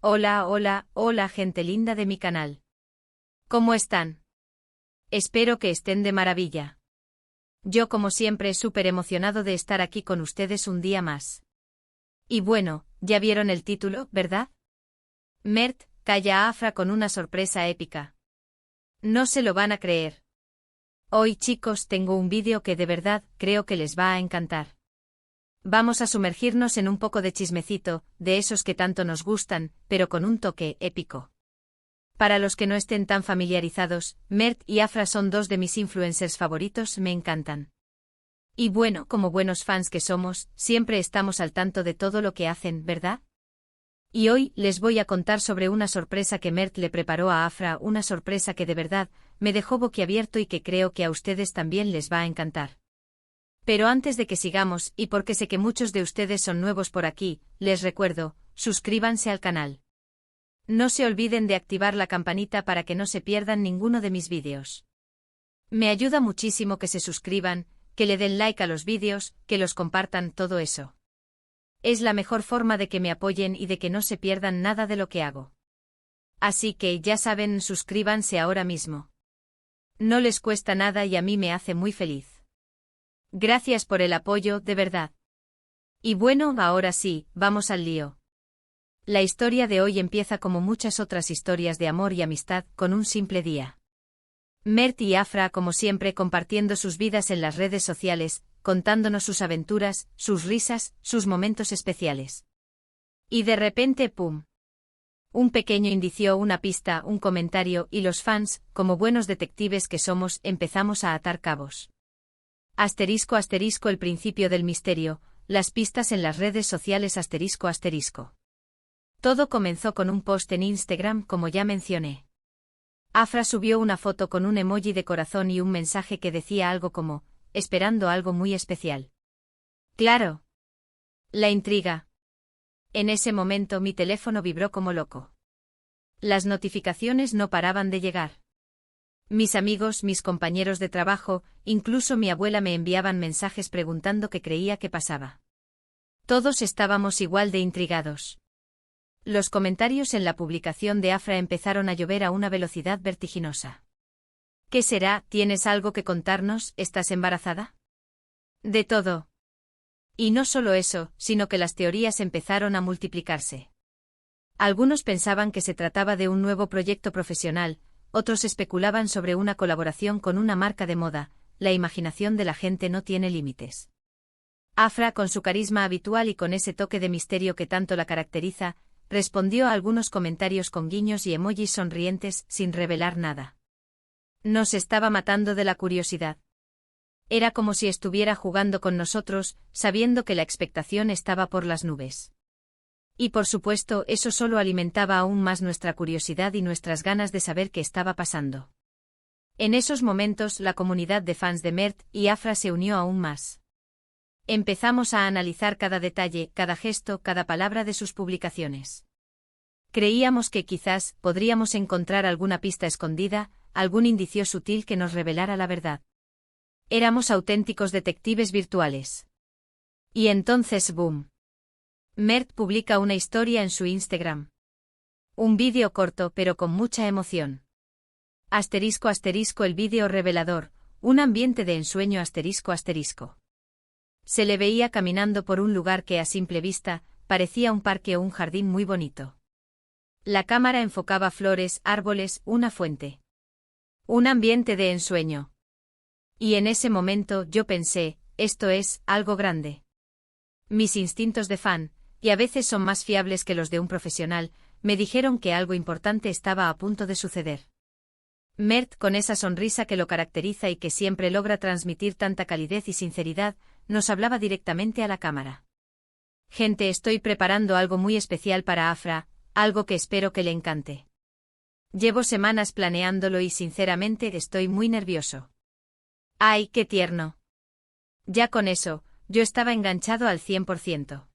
Hola gente linda de mi canal. ¿Cómo están? Espero que estén de maravilla. Yo como siempre súper emocionado de estar aquí con ustedes un día más. Y bueno, ya vieron el título, ¿verdad? Mert calla a Afra con una sorpresa épica. No se lo van a creer. Hoy chicos tengo un vídeo que de verdad creo que les va a encantar. Vamos a sumergirnos en un poco de chismecito, de esos que tanto nos gustan, pero con un toque épico. Para los que no estén tan familiarizados, Mert y Afra son dos de mis influencers favoritos, me encantan. Y bueno, como buenos fans que somos, siempre estamos al tanto de todo lo que hacen, ¿verdad? Y hoy les voy a contar sobre una sorpresa que Mert le preparó a Afra, una sorpresa que de verdad me dejó boquiabierto y que creo que a ustedes también les va a encantar. Pero antes de que sigamos, y porque sé que muchos de ustedes son nuevos por aquí, les recuerdo, suscríbanse al canal. No se olviden de activar la campanita para que no se pierdan ninguno de mis vídeos. Me ayuda muchísimo que se suscriban, que le den like a los vídeos, que los compartan, todo eso. Es la mejor forma de que me apoyen y de que no se pierdan nada de lo que hago. Así que ya saben, suscríbanse ahora mismo. No les cuesta nada y a mí me hace muy feliz. Gracias por el apoyo, de verdad. Y bueno, ahora sí, vamos al lío. La historia de hoy empieza como muchas otras historias de amor y amistad, con un simple día. Mert y Afra, como siempre, compartiendo sus vidas en las redes sociales, contándonos sus aventuras, sus risas, sus momentos especiales. Y de repente, ¡pum! Un pequeño indicio, una pista, un comentario, y los fans, como buenos detectives que somos, empezamos a atar cabos. Asterisco asterisco el principio del misterio, las pistas en las redes sociales asterisco asterisco. Todo comenzó con un post en Instagram, como ya mencioné. Afra subió una foto con un emoji de corazón y un mensaje que decía algo como, esperando algo muy especial. ¡Claro! La intriga. En ese momento mi teléfono vibró como loco. Las notificaciones no paraban de llegar. Mis amigos, mis compañeros de trabajo, incluso mi abuela me enviaban mensajes preguntando qué creía que pasaba. Todos estábamos igual de intrigados. Los comentarios en la publicación de Afra empezaron a llover a una velocidad vertiginosa. ¿Qué será? ¿Tienes algo que contarnos? ¿Estás embarazada? De todo. Y no solo eso, sino que las teorías empezaron a multiplicarse. Algunos pensaban que se trataba de un nuevo proyecto profesional, otros especulaban sobre una colaboración con una marca de moda. La imaginación de la gente no tiene límites. Afra, con su carisma habitual y con ese toque de misterio que tanto la caracteriza, respondió a algunos comentarios con guiños y emojis sonrientes, sin revelar nada. Nos estaba matando de la curiosidad. Era como si estuviera jugando con nosotros, sabiendo que la expectación estaba por las nubes. Y por supuesto, eso solo alimentaba aún más nuestra curiosidad y nuestras ganas de saber qué estaba pasando. En esos momentos, la comunidad de fans de Mert y Afra se unió aún más. Empezamos a analizar cada detalle, cada gesto, cada palabra de sus publicaciones. Creíamos que quizás podríamos encontrar alguna pista escondida, algún indicio sutil que nos revelara la verdad. Éramos auténticos detectives virtuales. Y entonces, ¡boom! Mert publica una historia en su Instagram. Un vídeo corto pero con mucha emoción. Asterisco asterisco el vídeo revelador, un ambiente de ensueño asterisco asterisco. Se le veía caminando por un lugar que a simple vista parecía un parque o un jardín muy bonito. La cámara enfocaba flores, árboles, una fuente. Un ambiente de ensueño. Y en ese momento yo pensé, esto es algo grande. Mis instintos de fan, y a veces son más fiables que los de un profesional, me dijeron que algo importante estaba a punto de suceder. Mert, con esa sonrisa que lo caracteriza y que siempre logra transmitir tanta calidez y sinceridad, nos hablaba directamente a la cámara. Gente, estoy preparando algo muy especial para Afra, algo que espero que le encante. Llevo semanas planeándolo y sinceramente estoy muy nervioso. ¡Ay, qué tierno! Ya con eso, yo estaba enganchado al 100%.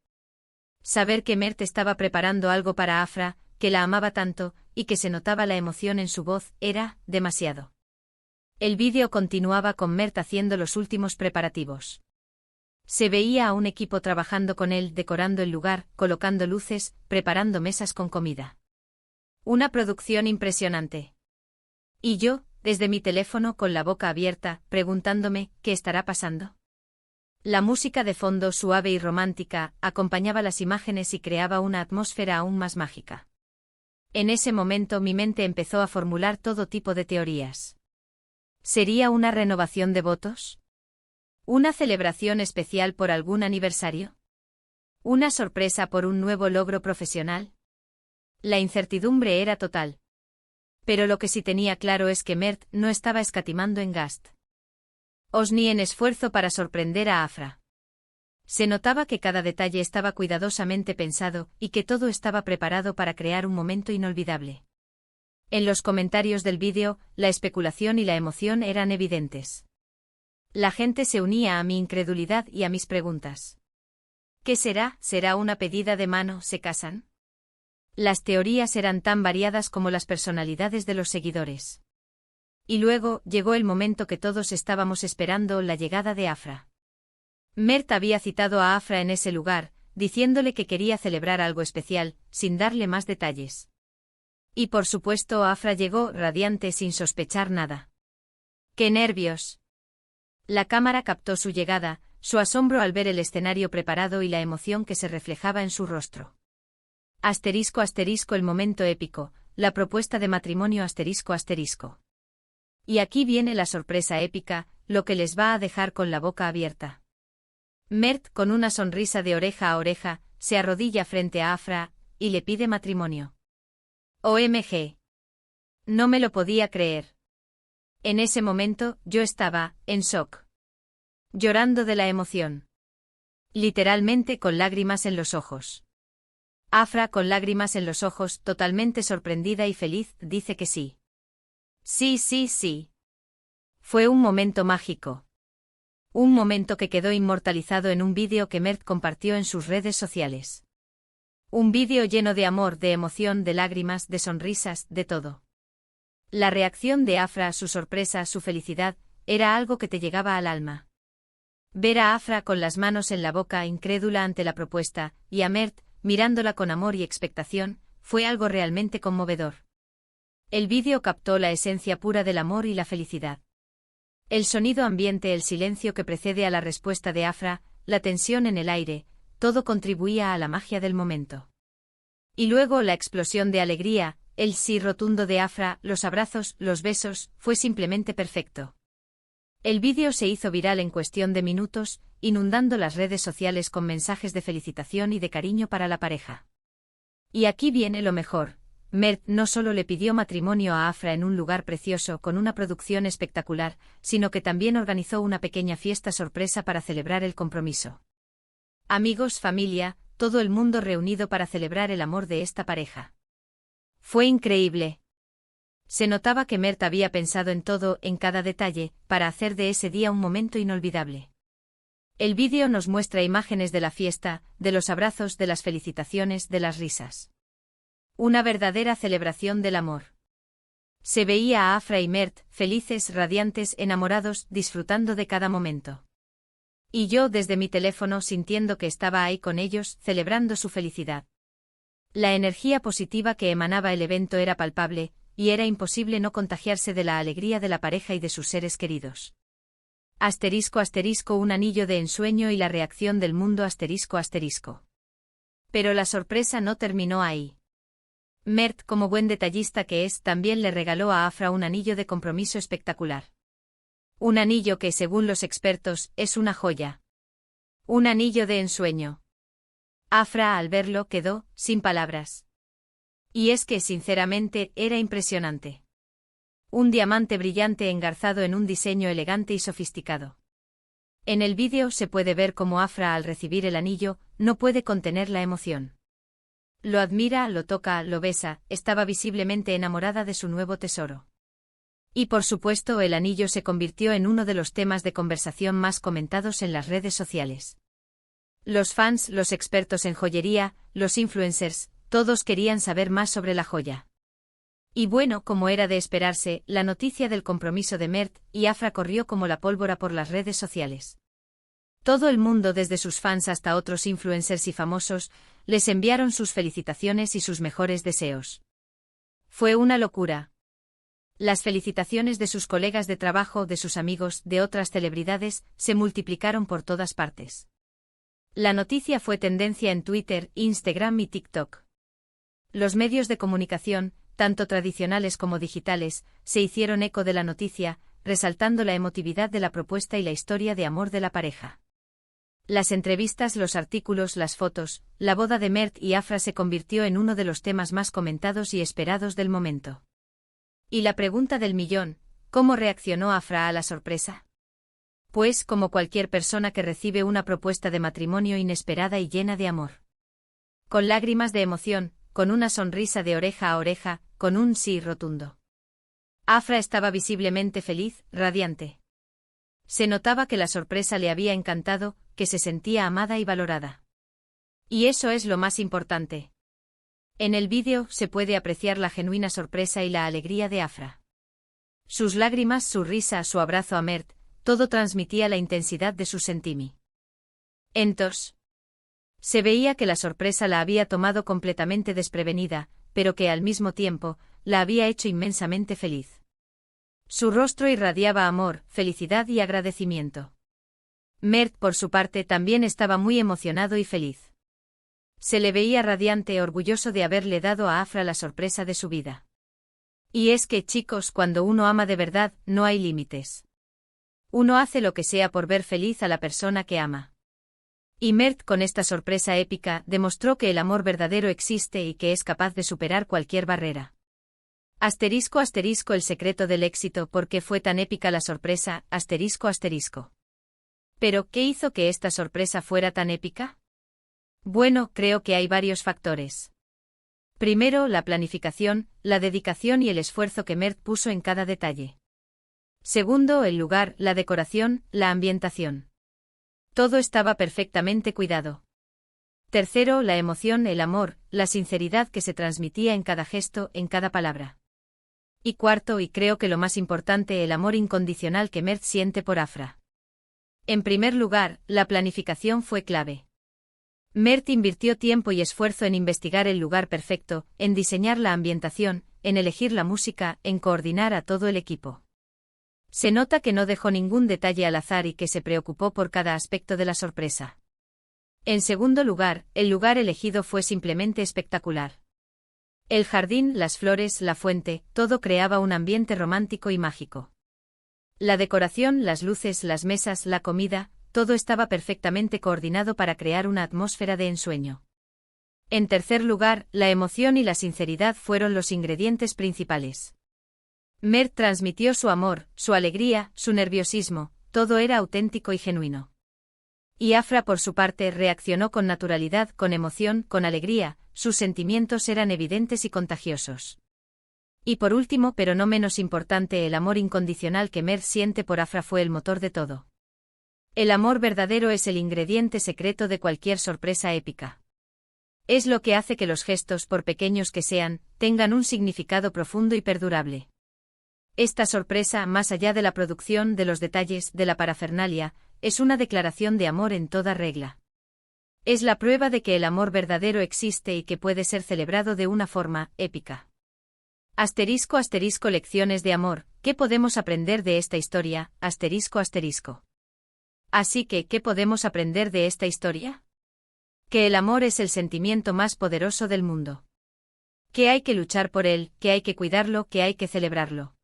Saber que Mert estaba preparando algo para Afra, que la amaba tanto, y que se notaba la emoción en su voz, era demasiado. El vídeo continuaba con Mert haciendo los últimos preparativos. Se veía a un equipo trabajando con él, decorando el lugar, colocando luces, preparando mesas con comida. Una producción impresionante. Y yo, desde mi teléfono con la boca abierta, preguntándome, ¿qué estará pasando? La música de fondo suave y romántica acompañaba las imágenes y creaba una atmósfera aún más mágica. En ese momento mi mente empezó a formular todo tipo de teorías. ¿Sería una renovación de votos? ¿Una celebración especial por algún aniversario? ¿Una sorpresa por un nuevo logro profesional? La incertidumbre era total. Pero lo que sí tenía claro es que Mert no estaba escatimando en gasto ni en esfuerzo para sorprender a Afra. Se notaba que cada detalle estaba cuidadosamente pensado y que todo estaba preparado para crear un momento inolvidable. En los comentarios del vídeo, la especulación y la emoción eran evidentes. La gente se unía a mi incredulidad y a mis preguntas. ¿Qué será? ¿Será una pedida de mano? ¿Se casan? Las teorías eran tan variadas como las personalidades de los seguidores. Y luego llegó el momento que todos estábamos esperando, la llegada de Afra. Mert había citado a Afra en ese lugar, diciéndole que quería celebrar algo especial, sin darle más detalles. Y por supuesto Afra llegó, radiante sin sospechar nada. ¡Qué nervios! La cámara captó su llegada, su asombro al ver el escenario preparado y la emoción que se reflejaba en su rostro. Asterisco asterisco el momento épico, la propuesta de matrimonio asterisco asterisco. Y aquí viene la sorpresa épica, lo que les va a dejar con la boca abierta. Mert, con una sonrisa de oreja a oreja, se arrodilla frente a Afra, y le pide matrimonio. OMG. No me lo podía creer. En ese momento, yo estaba, en shock. Llorando de la emoción. Literalmente con lágrimas en los ojos. Afra, con lágrimas en los ojos, totalmente sorprendida y feliz, dice que sí. Sí, sí, sí. Fue un momento mágico. Un momento que quedó inmortalizado en un vídeo que Mert compartió en sus redes sociales. Un vídeo lleno de amor, de emoción, de lágrimas, de sonrisas, de todo. La reacción de Afra, su sorpresa, su felicidad, era algo que te llegaba al alma. Ver a Afra con las manos en la boca, incrédula ante la propuesta, y a Mert, mirándola con amor y expectación, fue algo realmente conmovedor. El vídeo captó la esencia pura del amor y la felicidad. El sonido ambiente, el silencio que precede a la respuesta de Afra, la tensión en el aire, todo contribuía a la magia del momento. Y luego la explosión de alegría, el sí rotundo de Afra, los abrazos, los besos, fue simplemente perfecto. El vídeo se hizo viral en cuestión de minutos, inundando las redes sociales con mensajes de felicitación y de cariño para la pareja. Y aquí viene lo mejor. Mert no solo le pidió matrimonio a Afra en un lugar precioso con una producción espectacular, sino que también organizó una pequeña fiesta sorpresa para celebrar el compromiso. Amigos, familia, todo el mundo reunido para celebrar el amor de esta pareja. Fue increíble. Se notaba que Mert había pensado en todo, en cada detalle, para hacer de ese día un momento inolvidable. El vídeo nos muestra imágenes de la fiesta, de los abrazos, de las felicitaciones, de las risas. Una verdadera celebración del amor. Se veía a Afra y Mert, felices, radiantes, enamorados, disfrutando de cada momento. Y yo desde mi teléfono sintiendo que estaba ahí con ellos, celebrando su felicidad. La energía positiva que emanaba el evento era palpable, y era imposible no contagiarse de la alegría de la pareja y de sus seres queridos. Asterisco asterisco un anillo de ensueño y la reacción del mundo asterisco asterisco. Pero la sorpresa no terminó ahí. Mert, como buen detallista que es, también le regaló a Afra un anillo de compromiso espectacular. Un anillo que, según los expertos, es una joya. Un anillo de ensueño. Afra, al verlo, quedó, sin palabras. Y es que, sinceramente, era impresionante. Un diamante brillante engarzado en un diseño elegante y sofisticado. En el vídeo se puede ver cómo Afra, al recibir el anillo, no puede contener la emoción. Lo admira, lo toca, lo besa, estaba visiblemente enamorada de su nuevo tesoro. Y por supuesto el anillo se convirtió en uno de los temas de conversación más comentados en las redes sociales. Los fans, los expertos en joyería, los influencers, todos querían saber más sobre la joya. Y bueno, como era de esperarse, la noticia del compromiso de Mert y Afra corrió como la pólvora por las redes sociales. Todo el mundo, desde sus fans hasta otros influencers y famosos, les enviaron sus felicitaciones y sus mejores deseos. Fue una locura. Las felicitaciones de sus colegas de trabajo, de sus amigos, de otras celebridades, se multiplicaron por todas partes. La noticia fue tendencia en Twitter, Instagram y TikTok. Los medios de comunicación, tanto tradicionales como digitales, se hicieron eco de la noticia, resaltando la emotividad de la propuesta y la historia de amor de la pareja. Las entrevistas, los artículos, las fotos, la boda de Mert y Afra se convirtió en uno de los temas más comentados y esperados del momento. Y la pregunta del millón, ¿cómo reaccionó Afra a la sorpresa? Pues como cualquier persona que recibe una propuesta de matrimonio inesperada y llena de amor. Con lágrimas de emoción, con una sonrisa de oreja a oreja, con un sí rotundo. Afra estaba visiblemente feliz, radiante. Se notaba que la sorpresa le había encantado, que se sentía amada y valorada. Y eso es lo más importante. En el vídeo se puede apreciar la genuina sorpresa y la alegría de Afra. Sus lágrimas, su risa, su abrazo a Mert, todo transmitía la intensidad de su sentimientos. Se veía que la sorpresa la había tomado completamente desprevenida, pero que al mismo tiempo, la había hecho inmensamente feliz. Su rostro irradiaba amor, felicidad y agradecimiento. Mert, por su parte, también estaba muy emocionado y feliz. Se le veía radiante, orgulloso de haberle dado a Afra la sorpresa de su vida. Y es que, chicos, cuando uno ama de verdad, no hay límites. Uno hace lo que sea por ver feliz a la persona que ama. Y Mert, con esta sorpresa épica, demostró que el amor verdadero existe y que es capaz de superar cualquier barrera. Asterisco asterisco el secreto del éxito, ¿por qué fue tan épica la sorpresa? Asterisco asterisco. ¿Pero qué hizo que esta sorpresa fuera tan épica? Bueno, creo que hay varios factores. Primero, la planificación, la dedicación y el esfuerzo que Mert puso en cada detalle. Segundo, el lugar, la decoración, la ambientación. Todo estaba perfectamente cuidado. Tercero, la emoción, el amor, la sinceridad que se transmitía en cada gesto, en cada palabra. Y cuarto, y creo que lo más importante, el amor incondicional que Mert siente por Afra. En primer lugar, la planificación fue clave. Mert invirtió tiempo y esfuerzo en investigar el lugar perfecto, en diseñar la ambientación, en elegir la música, en coordinar a todo el equipo. Se nota que no dejó ningún detalle al azar y que se preocupó por cada aspecto de la sorpresa. En segundo lugar, el lugar elegido fue simplemente espectacular. El jardín, las flores, la fuente, todo creaba un ambiente romántico y mágico. La decoración, las luces, las mesas, la comida, todo estaba perfectamente coordinado para crear una atmósfera de ensueño. En tercer lugar, la emoción y la sinceridad fueron los ingredientes principales. Mert transmitió su amor, su alegría, su nerviosismo, todo era auténtico y genuino. Y Afra, por su parte, reaccionó con naturalidad, con emoción, con alegría, sus sentimientos eran evidentes y contagiosos. Y por último, pero no menos importante, el amor incondicional que Mert siente por Afra fue el motor de todo. El amor verdadero es el ingrediente secreto de cualquier sorpresa épica. Es lo que hace que los gestos, por pequeños que sean, tengan un significado profundo y perdurable. Esta sorpresa, más allá de la producción, de los detalles, de la parafernalia, es una declaración de amor en toda regla. Es la prueba de que el amor verdadero existe y que puede ser celebrado de una forma épica. Asterisco asterisco lecciones de amor, ¿qué podemos aprender de esta historia? Asterisco asterisco. Así que, ¿qué podemos aprender de esta historia? Que el amor es el sentimiento más poderoso del mundo. Que hay que luchar por él, que hay que cuidarlo, que hay que celebrarlo.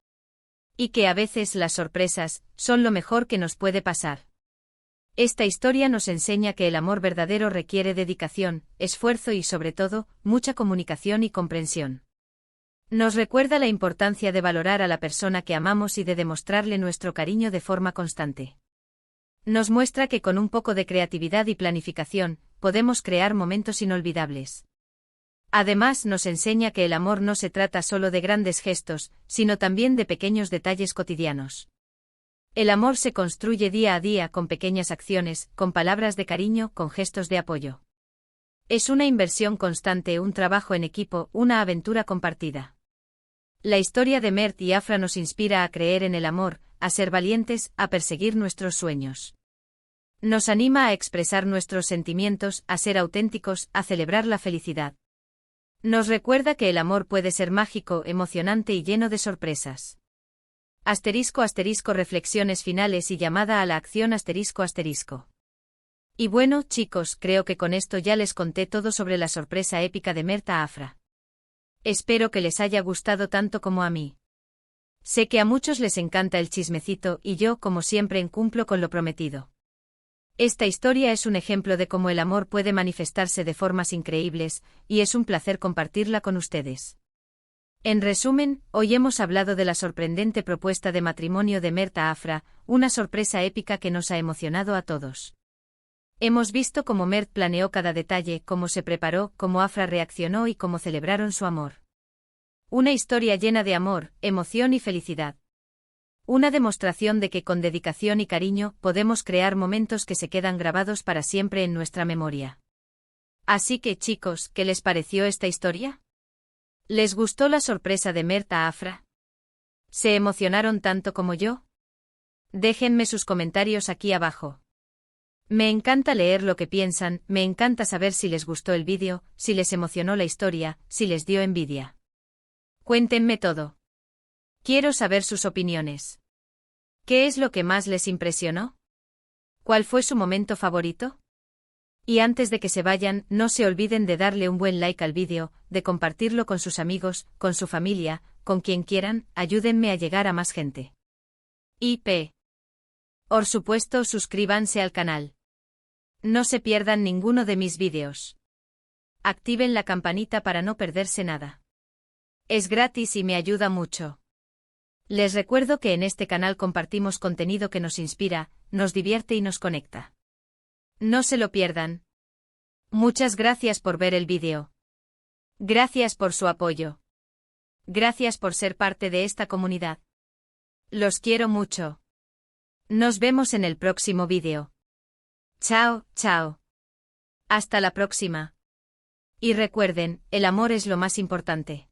Y que a veces las sorpresas son lo mejor que nos puede pasar. Esta historia nos enseña que el amor verdadero requiere dedicación, esfuerzo y sobre todo, mucha comunicación y comprensión. Nos recuerda la importancia de valorar a la persona que amamos y de demostrarle nuestro cariño de forma constante. Nos muestra que con un poco de creatividad y planificación, podemos crear momentos inolvidables. Además, nos enseña que el amor no se trata solo de grandes gestos, sino también de pequeños detalles cotidianos. El amor se construye día a día con pequeñas acciones, con palabras de cariño, con gestos de apoyo. Es una inversión constante, un trabajo en equipo, una aventura compartida. La historia de Mert y Afra nos inspira a creer en el amor, a ser valientes, a perseguir nuestros sueños. Nos anima a expresar nuestros sentimientos, a ser auténticos, a celebrar la felicidad. Nos recuerda que el amor puede ser mágico, emocionante y lleno de sorpresas. *** reflexiones finales y llamada a la acción ***. Y bueno, chicos, creo que con esto ya les conté todo sobre la sorpresa épica de Merta Afra. Espero que les haya gustado tanto como a mí. Sé que a muchos les encanta el chismecito y yo, como siempre, cumplo con lo prometido. Esta historia es un ejemplo de cómo el amor puede manifestarse de formas increíbles, y es un placer compartirla con ustedes. En resumen, hoy hemos hablado de la sorprendente propuesta de matrimonio de Merta Afra, una sorpresa épica que nos ha emocionado a todos. Hemos visto cómo Mert planeó cada detalle, cómo se preparó, cómo Afra reaccionó y cómo celebraron su amor. Una historia llena de amor, emoción y felicidad. Una demostración de que con dedicación y cariño podemos crear momentos que se quedan grabados para siempre en nuestra memoria. Así que, chicos, ¿qué les pareció esta historia? ¿Les gustó la sorpresa de Merta Afra? ¿Se emocionaron tanto como yo? Déjenme sus comentarios aquí abajo. Me encanta leer lo que piensan, me encanta saber si les gustó el vídeo, si les emocionó la historia, si les dio envidia. Cuéntenme todo. Quiero saber sus opiniones. ¿Qué es lo que más les impresionó? ¿Cuál fue su momento favorito? Y antes de que se vayan, no se olviden de darle un buen like al vídeo, de compartirlo con sus amigos, con su familia, con quien quieran, ayúdenme a llegar a más gente. Y por supuesto, suscríbanse al canal. No se pierdan ninguno de mis vídeos. Activen la campanita para no perderse nada. Es gratis y me ayuda mucho. Les recuerdo que en este canal compartimos contenido que nos inspira, nos divierte y nos conecta. No se lo pierdan. Muchas gracias por ver el vídeo. Gracias por su apoyo. Gracias por ser parte de esta comunidad. Los quiero mucho. Nos vemos en el próximo vídeo. Chao, chao. Hasta la próxima. Y recuerden, el amor es lo más importante.